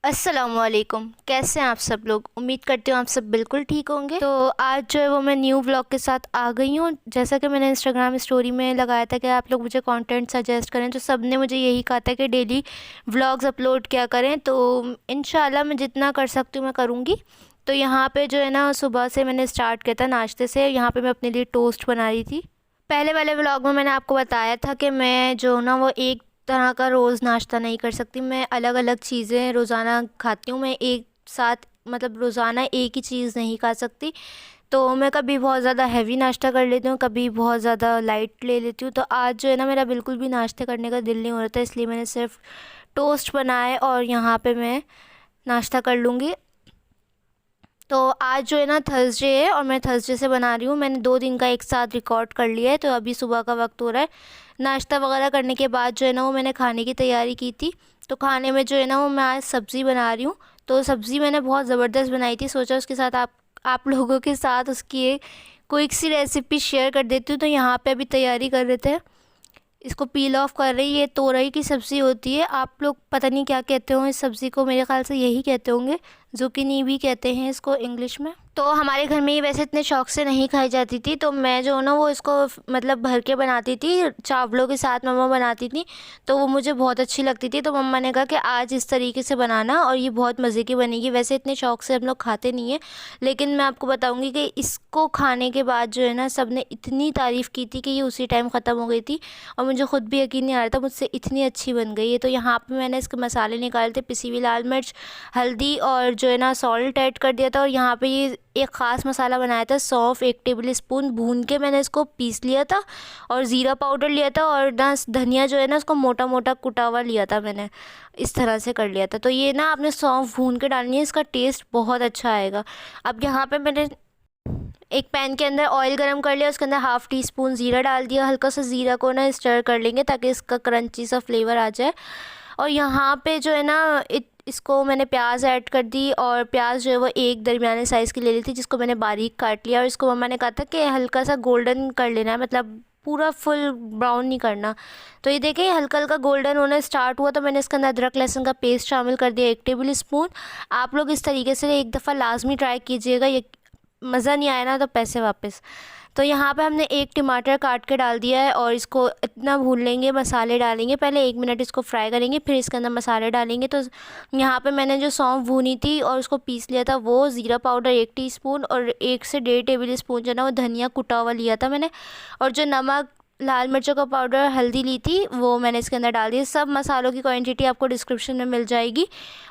अस्सलामुअलैकुम। कैसे हैं आप सब लोग? उम्मीद करती हूँ आप सब बिल्कुल ठीक होंगे। तो आज जो है वो मैं न्यू व्लॉग के साथ आ गई हूँ। जैसा कि मैंने इंस्टाग्राम स्टोरी में लगाया था कि आप लोग मुझे कंटेंट सजेस्ट करें, तो सब ने मुझे यही कहा था कि डेली व्लॉग्स अपलोड किया करें। तो इंशाल्लाह मैं जितना कर सकती हूँ मैं करूँगी। तो यहाँ पे जो है ना, सुबह से मैंने स्टार्ट किया था नाश्ते से। यहाँ पे मैं अपने लिए टोस्ट बना रही थी। पहले वाले व्लॉग में मैंने आपको बताया था कि मैं जो ना वो एक तरह का रोज़ नाश्ता नहीं कर सकती। मैं अलग अलग चीज़ें रोज़ाना खाती हूँ। मैं एक साथ मतलब रोज़ाना एक ही चीज़ नहीं खा सकती। तो मैं कभी बहुत ज़्यादा हैवी नाश्ता कर लेती हूँ, कभी बहुत ज़्यादा लाइट ले लेती हूँ। तो आज जो है ना, मेरा बिल्कुल भी नाश्ते करने का दिल नहीं हो रहा था, इसलिए मैंने सिर्फ टोस्ट बनाए और यहाँ पे मैं नाश्ता कर लूँगी। तो आज जो है ना थर्सडे है और मैं थर्सडे से बना रही हूँ। मैंने 2 दिन का एक साथ रिकॉर्ड कर लिया है। तो अभी सुबह का वक्त हो रहा है। नाश्ता वगैरह करने के बाद जो है ना वो मैंने खाने की तैयारी की थी। तो खाने में जो है ना वो मैं आज सब्ज़ी बना रही हूँ। तो सब्ज़ी मैंने बहुत ज़बरदस्त बनाई थी। सोचा उसके साथ आप लोगों के साथ उसकी एक क्विक सी रेसिपी शेयर कर देती हूँ। तो यहाँ पे अभी तैयारी कर रहे थे, इसको पील ऑफ कर रही है। ये तोरई की सब्ज़ी होती है। आप लोग पता नहीं क्या कहते हो इस सब्ज़ी को, मेरे ख्याल से यही कहते होंगे। जुकीनी भी कहते हैं इसको इंग्लिश में। तो हमारे घर में ये वैसे इतने शौक से नहीं खाई जाती थी। तो मैं जो ना वो इसको मतलब भर के बनाती थी, चावलों के साथ मम्मा बनाती थी। तो वो मुझे बहुत अच्छी लगती थी। तो मम्मा ने कहा कि आज इस तरीके से बनाना और ये बहुत मज़े की बनेगी। वैसे इतने शौक से हम लोग खाते नहीं हैं, लेकिन मैं आपको बताऊँगी कि इसको खाने के बाद जो है ना सब ने इतनी तारीफ़ की थी कि ये उसी टाइम ख़त्म हो गई थी। और मुझे ख़ुद भी यकीन नहीं आ रहा था मुझसे इतनी अच्छी बन गई है। तो यहाँ पे मैंने इसके मसाले निकाले थे, पिसी हुई लाल मिर्च, हल्दी और जो है ना सॉल्ट ऐड कर दिया था। और यहाँ पे ये एक ख़ास मसाला बनाया था, सौंफ 1 टेबल स्पून भून के मैंने इसको पीस लिया था। और ज़ीरा पाउडर लिया था और ना धनिया जो है ना उसको मोटा मोटा कुटा हुआ लिया था मैंने, इस तरह से कर लिया था। तो ये ना आपने सौंफ भून के डालनी है, इसका टेस्ट बहुत अच्छा आएगा। अब यहाँ पे मैंने एक पैन के अंदर ऑयल गरम कर लिया, उसके अंदर हाफ़ टी स्पून ज़ीरा डाल दिया। हल्का सा ज़ीरा को ना स्टर कर लेंगे ताकि इसका क्रंची सा फ्लेवर आ जाए। और यहाँ पे जो है ना इसको मैंने प्याज ऐड कर दी। और प्याज जो है वो एक दरमियाने साइज़ की ले ली थी, जिसको मैंने बारीक काट लिया। और इसको मम्मा ने कहा था कि हल्का सा गोल्डन कर लेना है, मतलब पूरा फुल ब्राउन नहीं करना। तो ये देखिए हल्का हल्का गोल्डन होना स्टार्ट हुआ। तो मैंने इसके अंदर अदरक लहसुन का पेस्ट शामिल कर दिया, 1 टेबल स्पून। आप लोग इस तरीके से एक दफ़ा लाजमी ट्राई कीजिएगा, ये मज़ा नहीं आया ना तो पैसे वापस। तो यहाँ पे हमने 1 टमाटर काट के डाल दिया है और इसको इतना भून लेंगे, मसाले डालेंगे, पहले 1 मिनट इसको फ्राई करेंगे, फिर इसके अंदर मसाले डालेंगे। तो यहाँ पे मैंने जो सौंफ भूनी थी और उसको पीस लिया था वो, ज़ीरा पाउडर 1 टीस्पून और 1 से 1.5 टेबल स्पून जो है ना वो धनिया कुटा हुआ लिया था मैंने। और जो नमक, लाल मिर्चों का पाउडर, हल्दी ली थी वो मैंने इसके अंदर डाल दी। सब मसालों की क्वांटिटी आपको डिस्क्रिप्शन में मिल जाएगी,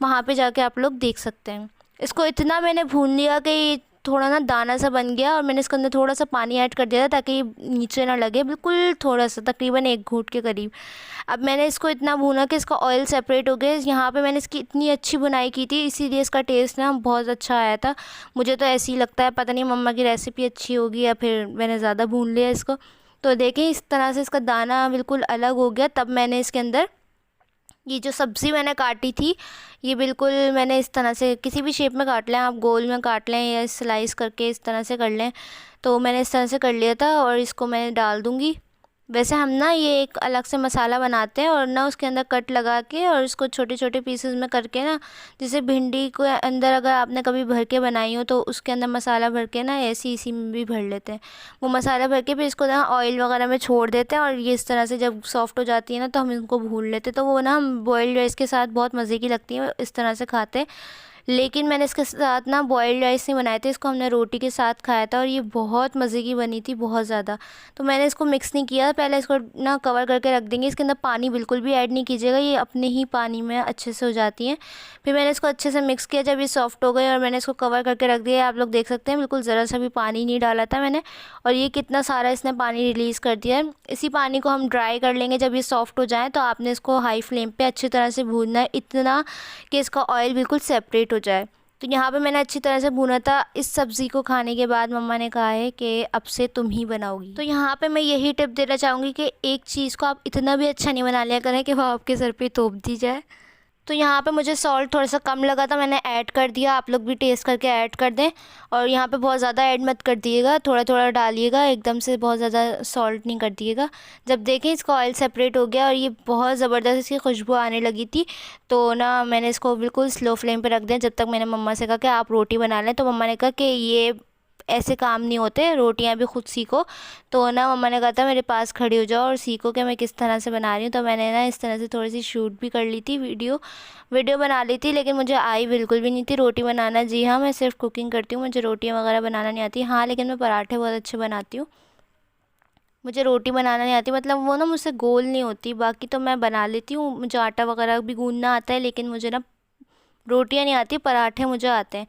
वहाँ पे जाके आप लोग देख सकते हैं। इसको इतना मैंने भून लिया कि थोड़ा ना दाना सा बन गया। और मैंने इसके अंदर थोड़ा सा पानी ऐड कर दिया था ताकि ये नीचे ना लगे, बिल्कुल थोड़ा सा, तकरीबन 1 घूंट के करीब। अब मैंने इसको इतना भूना कि इसका ऑयल सेपरेट हो गया। यहाँ पे मैंने इसकी इतनी अच्छी बुनाई की थी, इसीलिए इसका टेस्ट ना बहुत अच्छा आया था। मुझे तो ऐसे ही लगता है, पता नहीं मम्मा की रेसिपी अच्छी होगी या फिर मैंने ज़्यादा भून लिया इसको। तो देखें इस तरह से इसका दाना बिल्कुल अलग हो गया। तब मैंने इसके अंदर ये जो सब्ज़ी मैंने काटी थी, ये बिल्कुल मैंने इस तरह से, किसी भी शेप में काट लें आप, गोल में काट लें या स्लाइस करके इस तरह से कर लें। तो मैंने इस तरह से कर लिया था और इसको मैं डाल दूँगी। वैसे हम ना ये एक अलग से मसाला बनाते हैं और ना उसके अंदर कट लगा के और इसको छोटे छोटे पीसेस में करके ना, जैसे भिंडी को अंदर अगर आपने कभी भर के बनाई हो तो उसके अंदर मसाला भर के ना ऐसे इसी में भी भर लेते हैं। वो मसाला भर के फिर इसको ना ऑयल वगैरह में छोड़ देते हैं और ये इस तरह से जब सॉफ्ट हो जाती है ना तो हम इनको भून लेते हैं। तो वो ना हम बॉयल्ड राइस के साथ बहुत मज़े की लगती है, इस तरह से खाते हैं। लेकिन मैंने इसके साथ ना बॉयल्ड राइस नहीं बनाए थे, इसको हमने रोटी के साथ खाया था और ये बहुत मज़े की बनी थी, बहुत ज़्यादा। तो मैंने इसको मिक्स नहीं किया, पहले इसको ना कवर करके रख देंगे। इसके अंदर पानी बिल्कुल भी ऐड नहीं कीजिएगा, ये अपने ही पानी में अच्छे से हो जाती हैं। फिर मैंने इसको अच्छे से मिक्स किया, जब ये सॉफ्ट हो गए और मैंने इसको कवर करके रख दिया। आप लोग देख सकते हैं बिल्कुल ज़रा सा भी पानी नहीं डाला था मैंने, और ये कितना सारा इसने पानी रिलीज़ कर दिया है। इसी पानी को हम ड्राई कर लेंगे जब ये सॉफ्ट हो जाए। तो आपने इसको हाई फ्लेम पे अच्छी तरह से भूनना है, इतना कि इसका ऑयल बिल्कुल सेपरेट हो जाए। तो यहाँ पे मैंने अच्छी तरह से भुना था। इस सब्ज़ी को खाने के बाद मम्मा ने कहा है कि अब से तुम ही बनाओगी। तो यहाँ पे मैं यही टिप देना चाहूँगी कि एक चीज़ को आप इतना भी अच्छा नहीं बना लिया करें कि वो आपके सर पे तोप दी जाए। तो यहाँ पे मुझे सॉल्ट थोड़ा सा कम लगा था, मैंने ऐड कर दिया। आप लोग भी टेस्ट करके ऐड कर दें। और यहाँ पे बहुत ज़्यादा ऐड मत कर दिएगा, थोड़ा थोड़ा डालिएगा, एकदम से बहुत ज़्यादा सॉल्ट नहीं कर दिएगा। जब देखें इसका ऑयल सेपरेट हो गया और ये बहुत ज़बरदस्त इसकी खुशबू आने लगी थी, तो ना मैंने इसको बिल्कुल स्लो फ्लेम पे रख दिया। जब तक मैंने मम्मा से कहा कि आप रोटी बना लें, तो मम्मा ने कहा कि ये ऐसे काम नहीं होते, रोटियां भी खुद सीखो। तो ना मम्मा ने कहा था मेरे पास खड़ी हो जाओ और सीखो कि मैं किस तरह से बना रही हूँ। तो मैंने ना इस तरह से थोड़ी सी शूट भी कर ली थी, वीडियो बना ली थी, लेकिन मुझे आई बिल्कुल भी नहीं थी रोटी बनाना। जी हाँ, मैं सिर्फ कुकिंग करती हूँ, मुझे रोटियाँ वगैरह बनाना नहीं आती। हाँ, लेकिन मैं पराठे बहुत अच्छे बनाती हूँ। मुझे रोटी बनाना नहीं आती, मतलब वो ना मुझसे गोल नहीं होती। बाकी तो मैं बना लेती हूँ, मुझे आटा वगैरह भी गूंदना आता है, लेकिन मुझे ना रोटियाँ नहीं आती, पराठे मुझे आते हैं।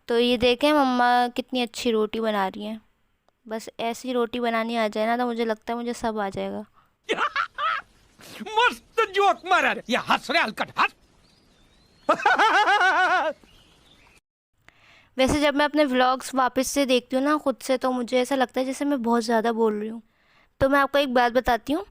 तो ये देखें मम्मा कितनी अच्छी रोटी बना रही हैं। बस ऐसी रोटी बनानी आ जाए ना, तो मुझे लगता है मुझे सब आ जाएगा। मस्त जोक मारा रे, ये हंस रे हलकट हंस। वैसे जब मैं अपने व्लॉग्स वापस से देखती हूँ ना खुद से, तो मुझे ऐसा लगता है जैसे मैं बहुत ज़्यादा बोल रही हूँ। तो मैं आपको एक बात बताती हूँ,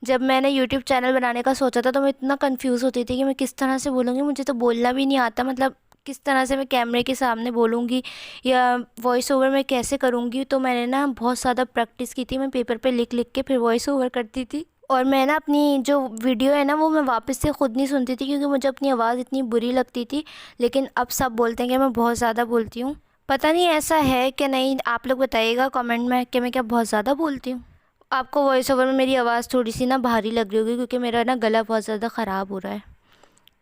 जब मैंने यूट्यूब चैनल बनाने का सोचा था, तो मैं इतना कंफ्यूज होती थी कि मैं किस तरह से बोलूँगी। मुझे तो बोलना भी नहीं आता, मतलब किस तरह से मैं कैमरे के सामने बोलूँगी या वॉइस ओवर मैं कैसे करूँगी। तो मैंने ना बहुत ज़्यादा प्रैक्टिस की थी, मैं पेपर पे लिख लिख के फिर वॉइस ओवर करती थी। और मैं ना अपनी जो वीडियो है ना, वो मैं वापस से ख़ुद नहीं सुनती थी, क्योंकि मुझे अपनी आवाज़ इतनी बुरी लगती थी। लेकिन अब सब बोलते हैं कि मैं बहुत ज़्यादा बोलती हूँ। पता नहीं ऐसा है कि नहीं, आप लोग बताइएगा कमेंट में कि मैं क्या बहुत ज़्यादा बोलती हूँ। आपको वॉइस ओवर में मेरी आवाज़ थोड़ी सी ना भारी लग रही होगी, क्योंकि मेरा ना गला बहुत ज़्यादा ख़राब हो रहा है।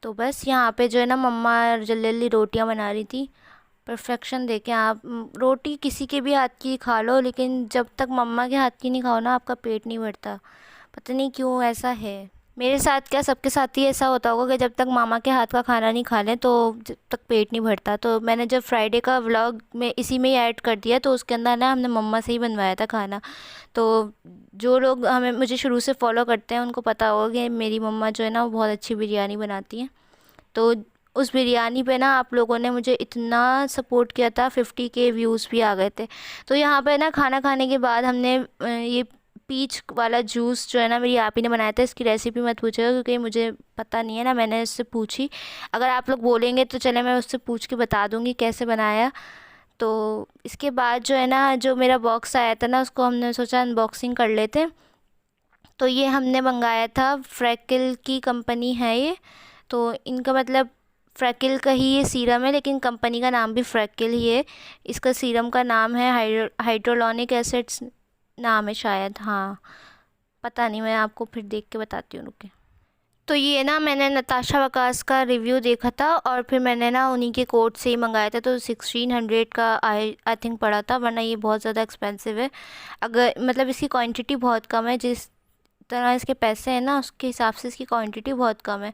तो बस यहाँ पे जो है ना मम्मा जल्दी जल्दी रोटियाँ बना रही थी। परफेक्शन देखें आप, रोटी किसी के भी हाथ की खा लो, लेकिन जब तक मम्मा के हाथ की नहीं खाओ ना, आपका पेट नहीं भरता। पता नहीं क्यों ऐसा है, मेरे साथ क्या सबके साथ ही ऐसा होता होगा कि जब तक मामा के हाथ का खाना नहीं खा लें, तो जब तक पेट नहीं भरता। तो मैंने जब फ्राइडे का व्लॉग में इसी में ही ऐड कर दिया, तो उसके अंदर ना हमने मम्मा से ही बनवाया था खाना। तो जो लोग मुझे शुरू से फॉलो करते हैं उनको पता होगा कि मेरी मम्मा जो है ना, वो बहुत अच्छी बिरयानी बनाती हैं। तो उस बिरयानी पे ना आप लोगों ने मुझे इतना सपोर्ट किया था, 50K व्यूज़ भी आ गए थे। तो यहाँ पे ना खाना खाने के बाद हमने ये पीच वाला जूस जो है ना, मेरी आप ही ने बनाया था। इसकी रेसिपी मत पूछेगा, क्योंकि मुझे पता नहीं है ना, मैंने इससे पूछी। अगर आप लोग बोलेंगे तो चले मैं उससे पूछ के बता दूँगी कैसे बनाया। तो इसके बाद जो है ना, जो मेरा बॉक्स आया था ना, उसको हमने सोचा अनबॉक्सिंग कर लेते। तो ये हमने मंगाया था, फ्रैकिल की कंपनी है ये। तो इनका मतलब फ्रैकिल का ही ये सीरम है, लेकिन कंपनी का नाम भी फ्रैकिल ही है। इसका सीरम का नाम है हाइड्रोलॉनिक एसिड्स नाम है शायद, हाँ पता नहीं, मैं आपको फिर देख के बताती हूँ, रुके। तो ये ना मैंने नताशा वकास का रिव्यू देखा था, और फिर मैंने ना उन्हीं के कोड से ही मंगाया था। तो 1600 का आई थिंक पड़ा था, वरना ये बहुत ज़्यादा एक्सपेंसिव है। अगर मतलब इसकी क्वांटिटी बहुत कम है, जिस तरह इसके पैसे हैं ना, उसके हिसाब से इसकी क्वांटिटी बहुत कम है।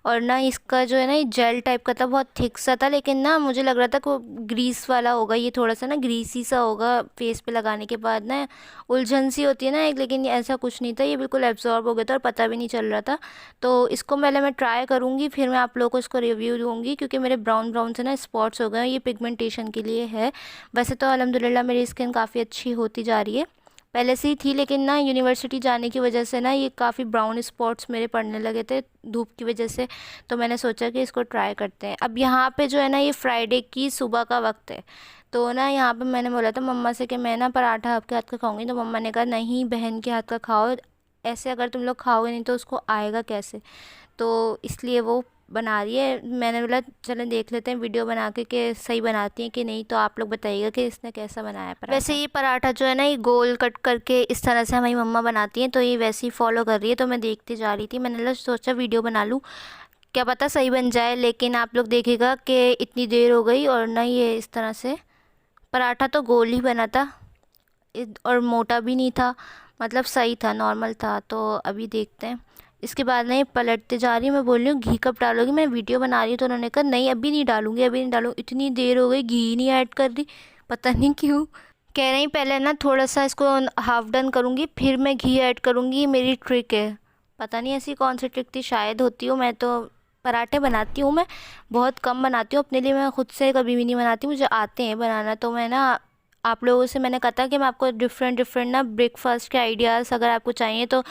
और ना इसका जो है ना, ये जेल टाइप का था, बहुत थिक सा था, लेकिन ना मुझे लग रहा था कि ग्रीस वाला होगा, ये थोड़ा सा ना ग्रीसी सा होगा। फेस पे लगाने के बाद ना उलझन सी होती है ना एक, लेकिन ये ऐसा कुछ नहीं था, ये बिल्कुल एब्जॉर्ब हो गया था और पता भी नहीं चल रहा था। तो इसको पहले मैं ट्राई करूँगी, फिर मैं आप लोगों को इसको रिव्यू दूँगी, क्योंकि मेरे ब्राउन ब्राउन से ना स्पॉट्स हो गए, ये पिगमेंटेशन के लिए है। वैसे तो अल्हम्दुलिल्लाह मेरी स्किन काफ़ी अच्छी होती जा रही है, पहले से ही थी, लेकिन ना यूनिवर्सिटी जाने की वजह से ना ये काफ़ी ब्राउन स्पॉट्स मेरे पड़ने लगे थे धूप की वजह से। तो मैंने सोचा कि इसको ट्राई करते हैं। अब यहाँ पे जो है ना, ये फ्राइडे की सुबह का वक्त है। तो ना यहाँ पे मैंने बोला था मम्मा से कि मैं ना पराठा आपके हाथ का खाऊंगी। तो मम्मा ने कहा नहीं, बहन के हाथ का खाओ, ऐसे अगर तुम लोग खाओगे नहीं तो उसको आएगा कैसे। तो इसलिए वो बना रही है। मैंने बोला चलें देख लेते हैं वीडियो बना के कि सही बनाती हैं कि नहीं। तो आप लोग बताइएगा कि इसने कैसा बनाया पराठा। वैसे ये पराठा जो है ना, ये गोल कट करके इस तरह से हमारी मम्मा बनाती हैं, तो ये वैसे ही फॉलो कर रही है। तो मैं देखती जा रही थी, मैंने सोचा वीडियो बना लूँ, क्या पता सही बन जाए। लेकिन आप लोग देखिएगा कि इतनी देर हो गई और ना ये इस तरह से पराठा तो गोल ही बना था और मोटा भी नहीं था, मतलब सही था, नॉर्मल था। तो अभी देखते हैं। इसके बाद ना ये पलटते जा रही हूँ, मैं बोल रही हूँ घी कब डालोगी, मैं वीडियो बना रही हूँ। तो उन्होंने कहा नहीं अभी नहीं डालूँगी, अभी नहीं डालूँ, इतनी देर हो गई घी नहीं ऐड कर रही, पता नहीं क्यों। कह रही पहले ना थोड़ा सा इसको हाफ डन करूँगी, फिर मैं घी ऐड करूँगी, ये मेरी ट्रिक है। पता नहीं ऐसी कौन सी ट्रिक थी, शायद होती हूँ। मैं तो पराठे बनाती हूँ, मैं बहुत कम बनाती हूँ अपने लिए, मैं खुद से कभी भी नहीं बनाती, मुझे आते हैं बनाना। तो मैं ना आप लोगों से मैंने कहा था कि मैं आपको डिफरेंट ना ब्रेकफास्ट के आइडियाज़ अगर आपको चाहिए तो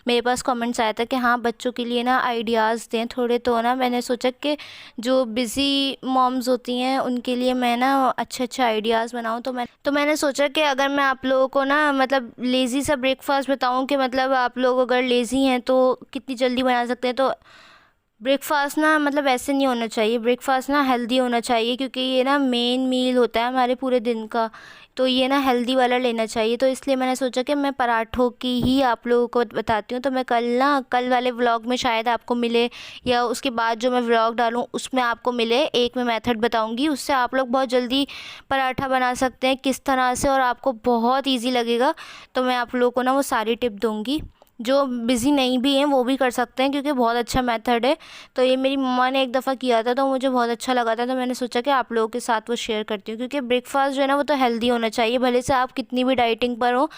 मेरे पास कमेंट्स आया था कि हाँ बच्चों के लिए ना आइडियाज़ दें थोड़े। तो ना मैंने सोचा कि जो बिज़ी मॉम्स होती हैं उनके लिए मैं ना अच्छे आइडियाज़ बनाऊँ। तो मैंने सोचा कि अगर मैं आप लोगों को ना मतलब लेज़ी सा ब्रेकफास्ट बताऊँ कि मतलब आप लोग अगर लेज़ी हैं तो कितनी जल्दी बना सकते हैं। तो ब्रेकफास्ट ना मतलब ऐसे नहीं होना चाहिए, ब्रेकफास्ट ना हेल्दी होना चाहिए क्योंकि ये ना मेन मील होता है हमारे पूरे दिन का। तो ये ना हेल्दी वाला लेना चाहिए। तो इसलिए मैंने सोचा कि मैं पराठों की ही आप लोगों को बताती हूँ। तो मैं कल वाले व्लॉग में शायद आपको मिले या उसके बाद जो मैं व्लॉग डालूँ उसमें आपको मिले, एक मैं मेथड बताऊँगी, उससे आप लोग बहुत जल्दी पराठा बना सकते हैं किस तरह से और आपको बहुत ईजी लगेगा। तो मैं आप लोगों को ना वो सारी टिप दूँगी, जो बिज़ी नहीं भी हैं वो भी कर सकते हैं क्योंकि बहुत अच्छा मेथड है। तो ये मेरी मम्मा ने एक दफ़ा किया था तो मुझे बहुत अच्छा लगा था, तो मैंने सोचा कि आप लोगों के साथ वो शेयर करती हूँ क्योंकि ब्रेकफास्ट जो है ना वो तो हेल्दी होना चाहिए। भले से आप कितनी भी डाइटिंग पर हो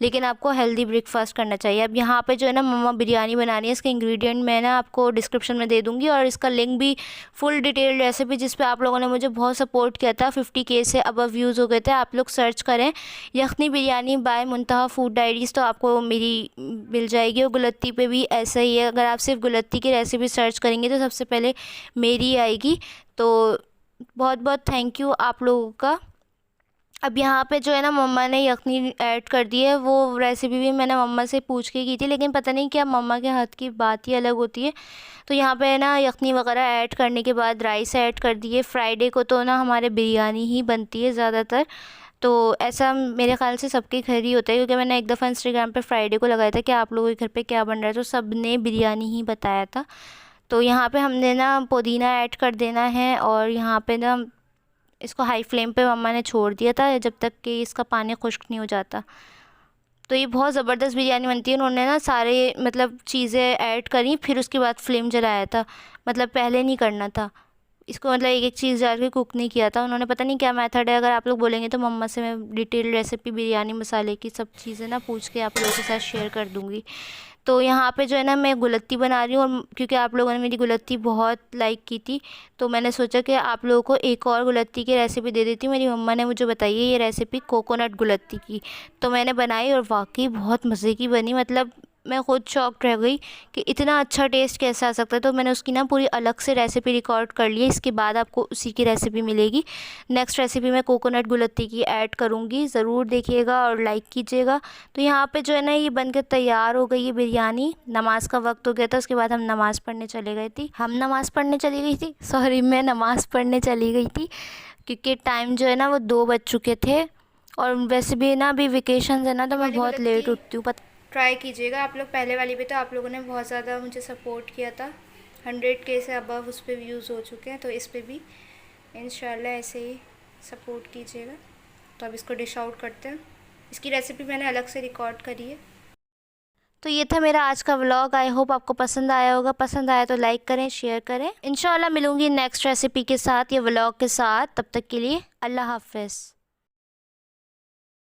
लेकिन आपको हेल्दी ब्रेकफास्ट करना चाहिए। अब यहाँ पे जो है ना मम्मा बिरयानी बना रही है, इसके इंग्रेडिएंट मैं ना आपको डिस्क्रिप्शन में दे दूँगी और इसका लिंक भी फुल डिटेल्ड रेसिपी जिस पे आप लोगों ने मुझे बहुत सपोर्ट किया था, 50K से अबव व्यूज़ हो गए थे, आप लोग सर्च करें यखनी बिरयानी बाय मुंतहा फूड डायरीज़ तो आपको मेरी मिल जाएगी। और गुलत्ती पे भी ऐसा ही है, अगर आप सिर्फ गुलत्ती की रेसिपी सर्च करेंगे तो सबसे पहले मेरी आएगी। तो बहुत बहुत थैंक यू आप लोगों का। अब यहाँ पे जो है ना मम्मा ने यखनी ऐड कर दी है, वो रेसिपी भी मैंने मम्मा से पूछ के की थी लेकिन पता नहीं क्या मम्मा के हाथ की बात ही अलग होती है। तो यहाँ पे ना यखनी वगैरह ऐड करने के बाद राइस ऐड कर दिए। फ्राइडे को तो ना हमारे बिरयानी ही बनती है ज़्यादातर, तो ऐसा मेरे ख़्याल से सबके घर ही होता है क्योंकि मैंने एक दफ़ा इंस्टाग्राम पे फ्राइडे को लगाया था कि आप लोगों के घर पे क्या बन रहा है तो सब ने बिरयानी ही बताया था। तो यहाँ पे हमने ना पुदीना ऐड कर देना है और यहाँ पे ना इसको हाई फ्लेम पे मम्मा ने छोड़ दिया था जब तक कि इसका पानी खुश्क नहीं हो जाता। तो ये बहुत ज़बरदस्त बिरयानी बनती है। उन्होंने ना सारे मतलब चीज़ें ऐड करी फिर उसके बाद फ्लेम जलाया था, मतलब पहले नहीं करना था इसको, मतलब एक चीज़ डाल के कुक नहीं किया था उन्होंने। पता नहीं क्या मेथड है, अगर आप लोग बोलेंगे तो मम्मा से मैं डिटेल रेसिपी बिरयानी मसाले की सब चीज़ें ना पूछ के आप लोगों के साथ शेयर कर दूँगी। तो यहाँ पे जो है ना मैं गुलत्ती बना रही हूँ और क्योंकि आप लोगों ने मेरी गुलत्ती बहुत लाइक की थी तो मैंने सोचा कि आप लोगों को एक और गुलत्ती की रेसिपी दे देती हूँ। मेरी मम्मा ने मुझे बताई है ये रेसिपी कोकोनट गुलत्ती की, तो मैंने बनाई और वाकई बहुत मज़े की बनी। मतलब मैं ख़ुद शॉक्ड रह गई कि इतना अच्छा टेस्ट कैसे आ सकता है। तो मैंने उसकी ना पूरी अलग से रेसिपी रिकॉर्ड कर ली है, इसके बाद आपको उसी की रेसिपी मिलेगी। नेक्स्ट रेसिपी मैं कोकोनट गुलत्ती की ऐड करूँगी, ज़रूर देखिएगा और लाइक कीजिएगा। तो यहाँ पे जो है ना ये बनकर तैयार हो गई है बिरयानी। नमाज़ का वक्त हो गया था, उसके बाद हम नमाज़ पढ़ने चली गई थी सॉरी मैं नमाज़ पढ़ने चली गई थी क्योंकि टाइम जो है ना वो 2 बज चुके थे और वैसे भी ना अभी वेकेशन है ना तो मैं बहुत लेट उठती हूँ। ट्राई कीजिएगा आप लोग। पहले वाली पे तो आप लोगों ने बहुत ज़्यादा मुझे सपोर्ट किया था, 100K से अबव उस पर व्यूज़ हो चुके हैं, तो इस पे भी इंशाल्लाह ऐसे ही सपोर्ट कीजिएगा। तो अब इसको डिश आउट करते हैं, इसकी रेसिपी मैंने अलग से रिकॉर्ड करी है। तो ये था मेरा आज का व्लॉग, आई होप आपको पसंद आया होगा। पसंद आया तो लाइक करें, शेयर करें। इंशाल्लाह मिलूँगी नेक्स्ट रेसिपी के साथ या व्लॉग के साथ, तब तक के लिए अल्लाह हाफ़िज़।